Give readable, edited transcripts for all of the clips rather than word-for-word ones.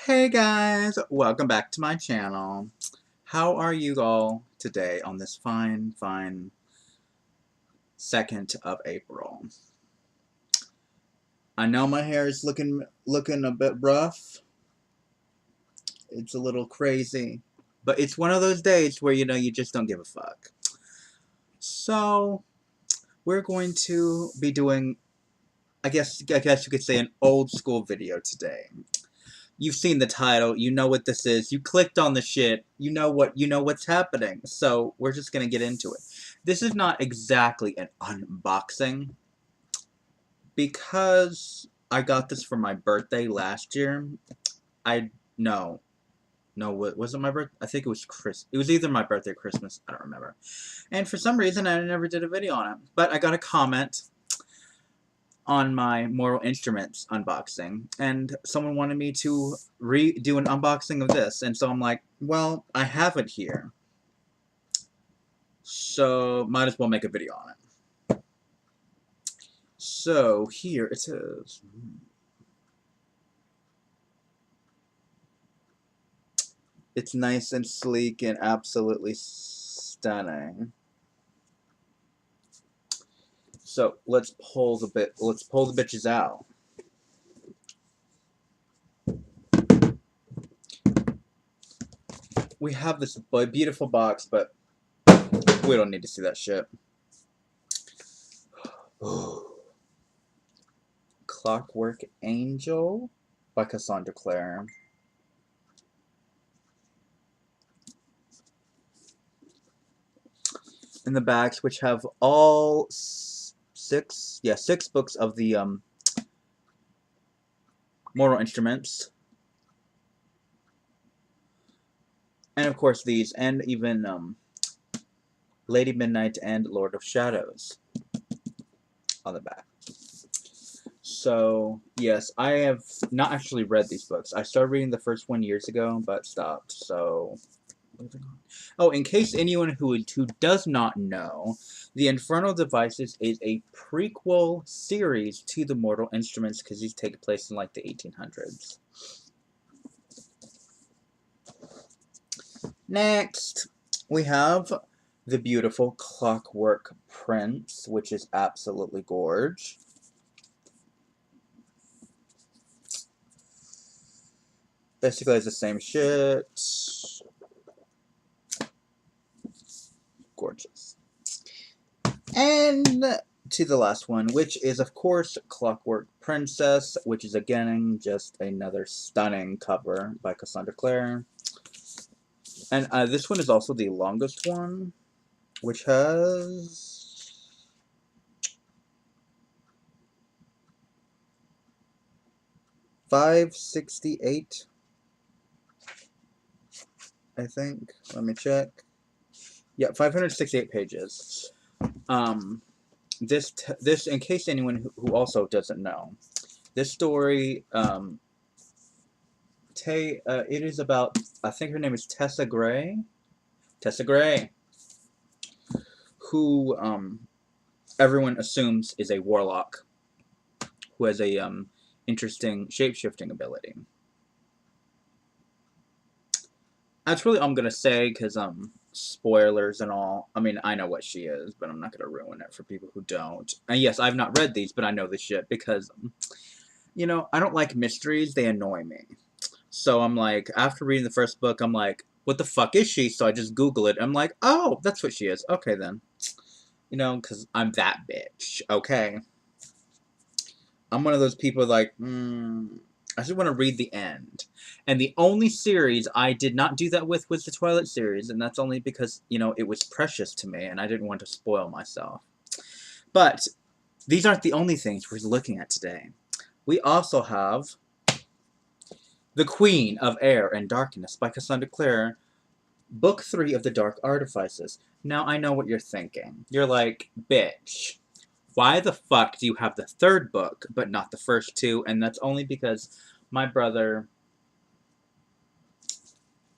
Hey guys, welcome back to my channel. How are you all today on this fine 2nd of April? I know my hair is looking a bit rough. It's a little crazy, but it's one of those days where you just don't give a fuck. So, we're going to be doing I guess you could say an old school video today. You've seen the title, you know what this is, you clicked on the shit, you know what's happening, so we're just gonna get into it. This is not exactly an unboxing, because I got this for my birthday last year. No, was it my birthday? I think it was it was either my birthday or Christmas, I don't remember. And for some reason, I never did a video on it, but I got a comment on my Mortal Instruments unboxing, and someone wanted me to do an unboxing of this, and so I'm like, well, I have it here, so might as well make a video on it. So here it is. It's nice and sleek and absolutely stunning. So let's pull the bitches out. We have this beautiful box, but we don't need to see that shit. Clockwork Angel by Cassandra Clare. In the backs, which have all six books of the Mortal Instruments. And of course these, and even Lady Midnight and Lord of Shadows on the back. So, yes, I have not actually read these books. I started reading the first one years ago, but stopped, so moving on. Oh, in case anyone who does not know, the Infernal Devices is a prequel series to the Mortal Instruments, because these take place in, like, the 1800s. Next, we have the beautiful Clockwork Prince, which is absolutely gorge. Basically, it's the same shit. Gorgeous. And to the last one, which is, of course, Clockwork Princess, which is, again, just another stunning cover by Cassandra Clare. And this one is also the longest one, which has 568, I think. Let me check. Yeah, 568 pages. This, in case anyone who also doesn't know, this story, it is about, I think her name is Tessa Gray, who, everyone assumes is a warlock, who has a, interesting shape-shifting ability. That's really all I'm gonna say, because, spoilers and all. I mean, I know what she is, but I'm not gonna ruin it for people who don't. And yes, I've not read these, but I know this shit, because, you know, I don't like mysteries, they annoy me. So I'm like, after reading the first book, I'm like, what the fuck is she? So I just Google it, I'm like, oh, that's what she is. Okay, then. You know, because I'm that bitch, okay? I'm one of those people like, I just want to read the end. And the only series I did not do that with was the Twilight series, and that's only because, you know, it was precious to me, and I didn't want to spoil myself. But these aren't the only things we're looking at today. We also have The Queen of Air and Darkness by Cassandra Clare, Book 3 of the Dark Artifices. Now, I know what you're thinking. You're like, bitch, why the fuck do you have the 3rd book, but not the first 2? And that's only because my brother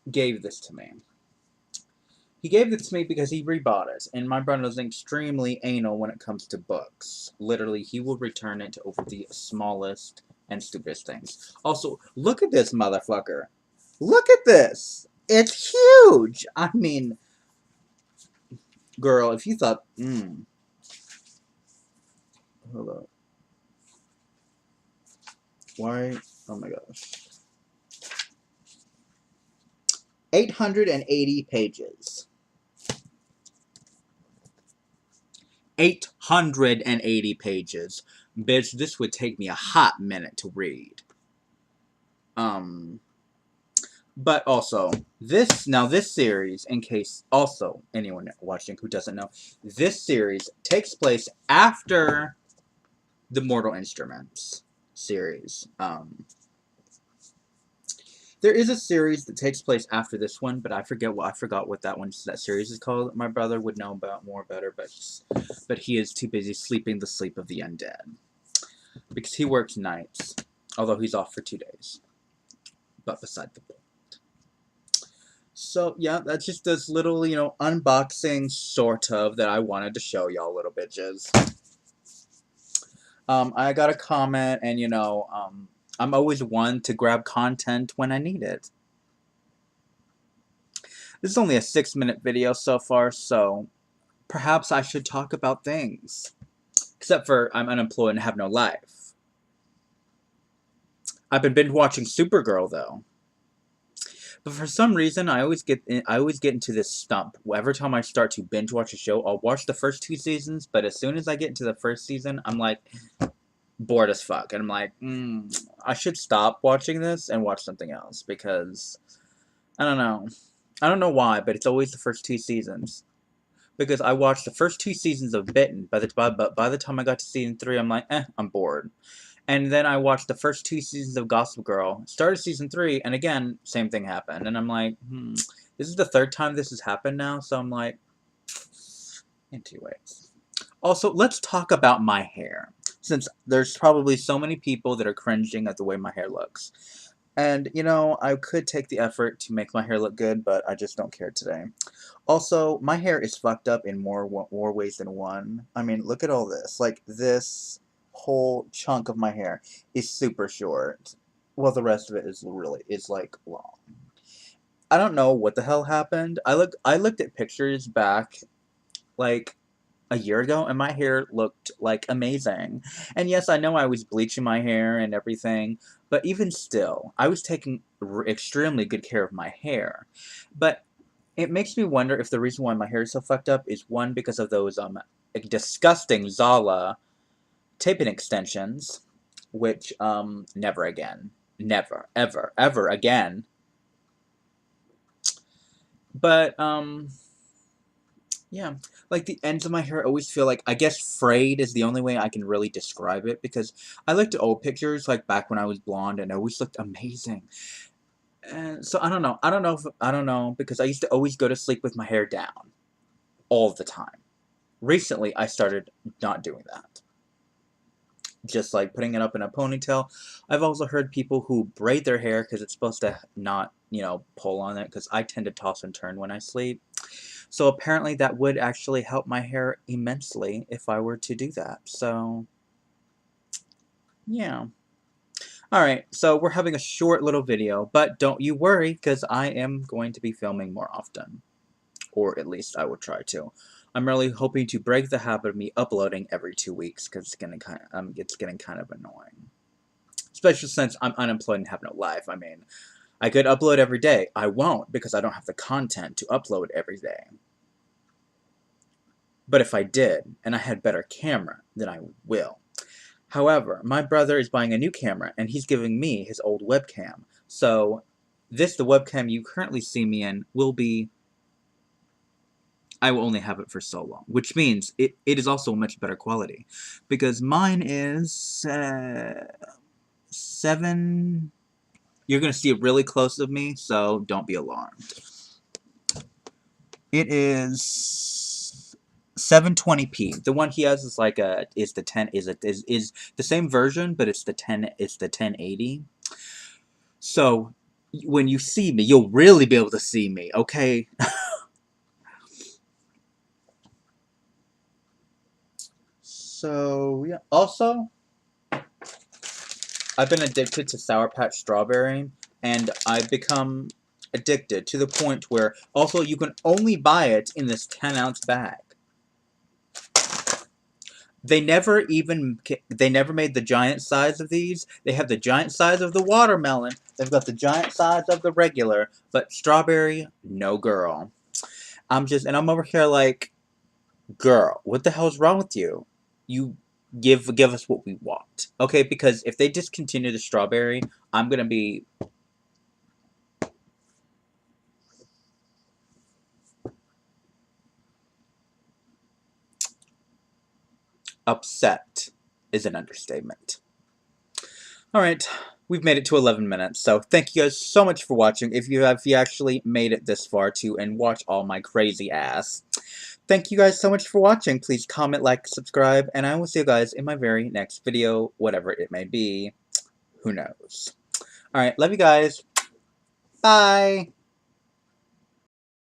gave this to me. He gave this to me because he rebought it, and my brother is extremely anal when it comes to books. Literally, he will return it over the smallest and stupidest things. Also, look at this motherfucker. Look at this. It's huge. I mean, girl, if you thought, hold up. Why? Oh my gosh. 880 pages. 880 pages. Bitch, this would take me a hot minute to read. But also, this series, in case also anyone watching who doesn't know, this series takes place after the Mortal Instruments series. There is a series that takes place after this one, but I forgot what that series is called. My brother would know more better, but he is too busy sleeping the sleep of the undead because he works nights, although he's off for 2 days. But beside the point. So yeah, that's just this little unboxing sort of that I wanted to show y'all, little bitches. I got a comment, and I'm always one to grab content when I need it. This is only a 6-minute video so far, so perhaps I should talk about things. Except for I'm unemployed and have no life. I've been binge watching Supergirl though. But for some reason, I always get into this stump. Every time I start to binge watch a show, I'll watch the first 2 seasons, but as soon as I get into the first season, I'm like bored as fuck, and I'm like, I should stop watching this and watch something else because I don't know why, but it's always the first 2 seasons. Because I watched the first 2 seasons of Bitten, but by the time I got to season 3, I'm like, I'm bored. And then I watched the first 2 seasons of Gossip Girl, started season 3, and again, same thing happened. And I'm like, this is the 3rd time this has happened now, so I'm like, in 2 ways. Also, let's talk about my hair, since there's probably so many people that are cringing at the way my hair looks. And, I could take the effort to make my hair look good, but I just don't care today. Also, my hair is fucked up in more ways than one. I mean, look at all this. Like, this whole chunk of my hair is super short. Well, the rest of it is like long. I don't know what the hell happened. I looked at pictures back like a year ago, and my hair looked like amazing. And yes, I know I was bleaching my hair and everything, but even still, I was taking extremely good care of my hair. But it makes me wonder if the reason why my hair is so fucked up is, one, because of those disgusting Zala taping extensions, which never again. Never, ever, ever again. But yeah, like the ends of my hair always feel like, I guess frayed is the only way I can really describe it, because I looked at old pictures like back when I was blonde and it always looked amazing. And so I don't know because I used to always go to sleep with my hair down all the time. Recently, I started not doing that. Just like putting it up in a ponytail. I've also heard people who braid their hair because it's supposed to not, pull on it, because I tend to toss and turn when I sleep. So apparently that would actually help my hair immensely if I were to do that. So, yeah. Alright, so we're having a short little video, but don't you worry, because I am going to be filming more often. Or at least I will try to. I'm really hoping to break the habit of me uploading every 2 weeks, because it's getting kind of annoying. Especially since I'm unemployed and have no life. I mean, I could upload every day. I won't, because I don't have the content to upload every day. But if I did, and I had better camera, then I will. However, my brother is buying a new camera, and he's giving me his old webcam. So, the webcam you currently see me in, I will only have it for so long. Which means it is also much better quality. Because mine is 7... You're going to see it really close of me, so don't be alarmed. It is 720p. The one he has is like the same version, but it's the 1080. So when you see me, you'll really be able to see me, okay? So yeah. Also, I've been addicted to Sour Patch Strawberry, and I've become addicted to the point where also you can only buy it in this 10-ounce bag. They never made the giant size of these. They have the giant size of the watermelon. They've got the giant size of the regular, but strawberry, no girl. I'm over here like, girl, what the hell's wrong with you? You give us what we want, okay? Because if they discontinue the strawberry, I'm gonna be upset. Is an understatement. All right, we've made it to 11 minutes, so thank you guys so much for watching. If you actually made it this far too and watch all my crazy ass. Thank you guys so much for watching. Please comment, like, subscribe, and I will see you guys in my very next video, whatever it may be. Who knows? Alright, love you guys. Bye!